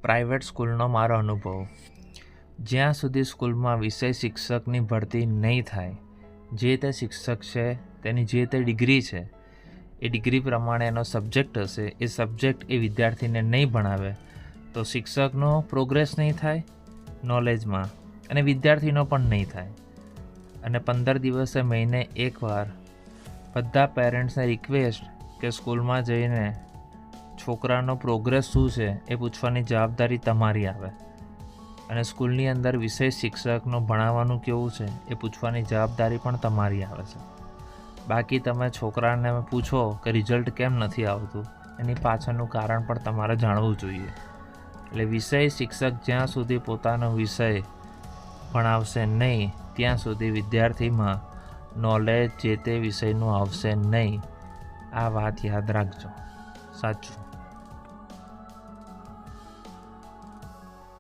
Private સ્કૂલનો મારો અનુભવ. જ્યાં સુધી સ્કૂલમાં વિષય શિક્ષકની ભરતી નહીં થાય, જે તે શિક્ષક છે તેની જે તે ડિગ્રી છે એ ડિગ્રી પ્રમાણે એનો સબ્જેક્ટ હશે, એ સબ્જેક્ટ એ વિદ્યાર્થીને નહીં ભણાવે તો શિક્ષકનો પ્રોગ્રેસ નહીં થાય નોલેજમાં અને વિદ્યાર્થીનો પણ નહીં થાય. અને 15 દિવસે મહિને એકવાર બધા પેરેન્ટ્સને રિક્વેસ્ટ કે સ્કૂલમાં જઈને છોકરાનો પ્રોગ્રેસ શું છે એ પૂછવાની જવાબદારી તમારી આવે. અને સ્કૂલની અંદર વિષય શિક્ષકનું ભણાવવાનું કેવું છે એ પૂછવાની જવાબદારી પણ તમારી આવે છે. બાકી તમે છોકરાને પૂછો કે રિઝલ્ટ કેમ નથી આવતું, એની પાછળનું કારણ પણ તમારે જાણવું જોઈએ. એટલે વિષય શિક્ષક જ્યાં સુધી પોતાનો વિષય ભણાવશે નહીં ત્યાં સુધી વિદ્યાર્થીમાં નોલેજ જે તે વિષયનું આવશે નહીં. આ વાત યાદ રાખજો. સાચું.